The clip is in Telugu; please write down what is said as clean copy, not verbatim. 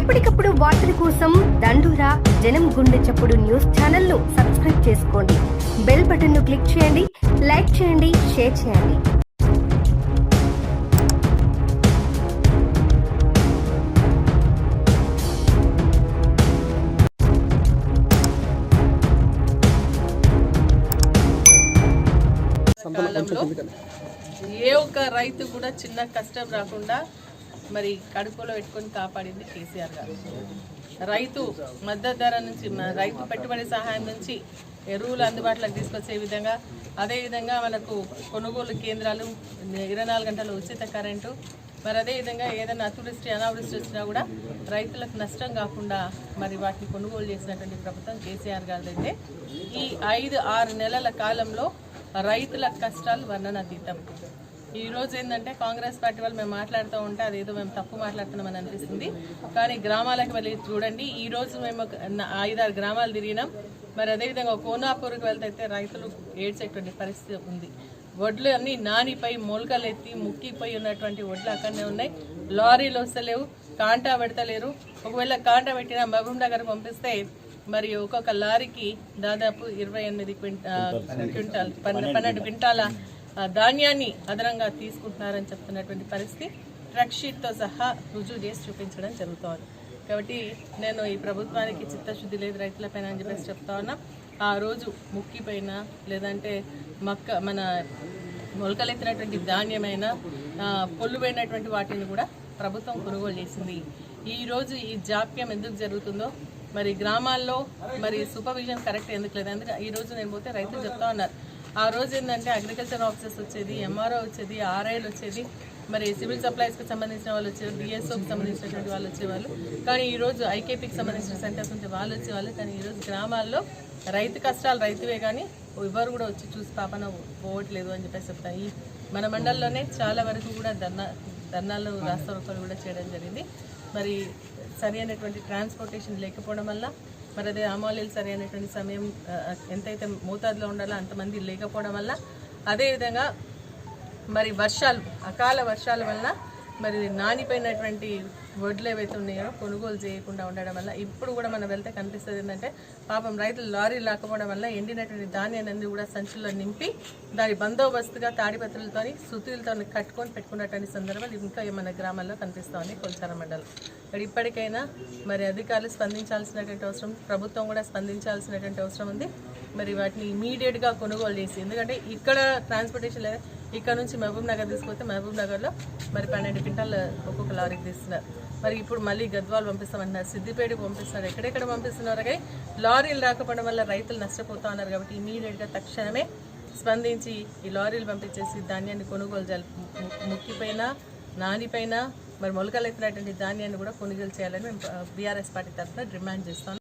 ఎప్పటికప్పుడు వార్తల కోసం దండూరా జనం గుండె చప్పుడు న్యూస్ ఛానల్ ను సబ్స్క్రైబ్ చేసుకోండి. బెల్ బటన్ ను క్లిక్ చేయండి, లైక్ చేయండి, షేర్ చేయండి. ఏ ఒక్క రైతు కూడా చిన్న కష్టం రాకుండా మరి కడుపులో పెట్టుకొని కాపాడింది కేసీఆర్ గారు. రైతు మద్దతు ధర నుంచి, రైతు పెట్టుబడి సహాయం నుంచి ఎరువులు అందుబాటులోకి తీసుకొచ్చే విధంగా, అదేవిధంగా మనకు కొనుగోలు కేంద్రాలు, 24 గంటల ఉచిత కరెంటు, మరి అదేవిధంగా ఏదైనా అతివృష్టి అనావృష్టి వచ్చినా కూడా రైతులకు నష్టం కాకుండా మరి వాటిని కొనుగోలు చేసినటువంటి ప్రభుత్వం కేసీఆర్ గారిదైతే ఈ 5-6 నెలల కాలంలో రైతుల కష్టాలు వర్ణనాతీతం. ఈరోజు ఏంటంటే కాంగ్రెస్ పార్టీ వాళ్ళు మేము మాట్లాడుతూ ఉంటే అదేదో మేము తప్పు మాట్లాడుతున్నామని అనిపిస్తుంది. కానీ గ్రామాలకు వెళ్ళి చూడండి, ఈరోజు మేము 5-6 గ్రామాలు తిరిగినాం. మరి అదేవిధంగా కోనాపూర్కి వెళ్తే రైతులు ఏడ్చేటువంటి పరిస్థితి ఉంది. వడ్లు అన్నీ నానిపై మొలకలు ఎత్తి ముక్కిపోయి ఉన్నటువంటి వడ్లు అక్కడనే ఉన్నాయి. లారీలు వస్తలేవు, కాంటా పెడతలేరు. ఒకవేళ కాంటా పెట్టినా మహబూబ్ నగర్ పంపిస్తే మరి ఒక్కొక్క లారీకి దాదాపు 28 క్వింటాల్ 12 క్వింటాల ధాన్యాన్ని అదనంగా తీసుకుంటున్నారని చెప్తున్నటువంటి పరిస్థితి ట్రక్ షీట్తో సహా రుజువు చేసి చూపించడం జరుగుతోంది. కాబట్టి నేను ఈ ప్రభుత్వానికి చిత్తశుద్ధి లేదు రైతులపైన అని చెప్పేసి చెప్తా ఉన్నా. ఆ రోజు ముక్కిపైన లేదంటే మన మొలకలెత్తినటువంటి ధాన్యమైన పొల్లుపోయినటువంటి వాటిని కూడా ప్రభుత్వం కొనుగోలు చేసింది. ఈరోజు ఈ జాప్యం ఎందుకు జరుగుతుందో, మరి గ్రామాల్లో మరి సూపర్విజన్ కరెక్ట్ ఎందుకు లేదు. అందుకే ఈరోజు నేను పోతే రైతులు చెప్తా ఉన్నారు. ఆ రోజు ఏంటంటే అగ్రికల్చర్ ఆఫీసర్స్ వచ్చేది, ఎంఆర్ఓ వచ్చేది, ఆర్ఐలు వచ్చేది, మరి సివిల్ సప్లైస్కి సంబంధించిన వాళ్ళు వచ్చేది, డిఎస్ఓకి సంబంధించినటువంటి వాళ్ళు వచ్చేవాళ్ళు. కానీ ఈరోజు ఐకేపీకి సంబంధించిన సెంటర్స్ ఉంటే వాళ్ళు వచ్చేవాళ్ళు. కానీ ఈరోజు గ్రామాల్లో రైతు కష్టాలు రైతువే కానీ ఎవరు కూడా వచ్చి చూసి పాపన పోవట్లేదు అని చెప్పేసి చెప్తాను. ఈ మన మండలంలోనే చాలా వరకు కూడా ధర్నాలు రాస్తారోకలు కూడా చేయడం జరిగింది. మరి సరి అయినటువంటి ట్రాన్స్పోర్టేషన్ లేకపోవడం వల్ల, మరి అదే ఆమాలీలు సరి అయినటువంటి సమయం ఎంతైతే మోతాదులో ఉండాలో అంతమంది లేకపోవడం వల్ల, అదేవిధంగా మరి అకాల వర్షాల వల్ల మరి నానిపోయినటువంటి వడ్లు ఏవైతే ఉన్నాయో కొనుగోలు చేయకుండా ఉండడం వల్ల ఇప్పుడు కూడా మనం వెళ్తే కనిపిస్తుంది ఏంటంటే పాపం రైతులు లారీ లేకపోవడం వల్ల ఎండినటువంటి ధాన్యాన్ని కూడా సంచుల్లో నింపి దాని బందోబస్తుగా తాడిపత్రులతో సుతులతో కట్టుకొని పెట్టుకున్నటువంటి సందర్భాలు ఇంకా మన గ్రామాల్లో కనిపిస్తూ ఉంది కొల్చార మండలం. ఇప్పటికైనా మరి అధికారులు స్పందించాల్సినటువంటి అవసరం, ప్రభుత్వం కూడా స్పందించాల్సినటువంటి అవసరం ఉంది. మరి వాటిని ఇమీడియట్గా కొనుగోలు చేసి, ఎందుకంటే ఇక్కడ ట్రాన్స్పోర్టేషన్ లేదా ఇక్కడ నుంచి మహబూబ్ నగర్ తీసుకొస్తే మహబూబ్ నగర్లో మరి 12 క్వింటాలు ఒక్కొక్క లారీకి తీస్తున్నారు. మరి ఇప్పుడు మళ్ళీ గద్వాలు పంపిస్తామంటున్నారు, సిద్దిపేటకు పంపిస్తున్నారు, ఎక్కడెక్కడ పంపిస్తున్నారు. కానీ లారీలు రాకపోవడం వల్ల రైతులు నష్టపోతూ ఉన్నారు. కాబట్టి ఇమీడియట్గా తక్షణమే స్పందించి ఈ లారీలు పంపించేసి ధాన్యాన్ని కొనుగోలు ముక్కిపైన నానిపైన మరి మొలకలు ఎత్తినటువంటి ధాన్యాన్ని కూడా కొనుగోలు చేయాలని మేము బీఆర్ఎస్ పార్టీ తరఫున డిమాండ్ చేస్తాం.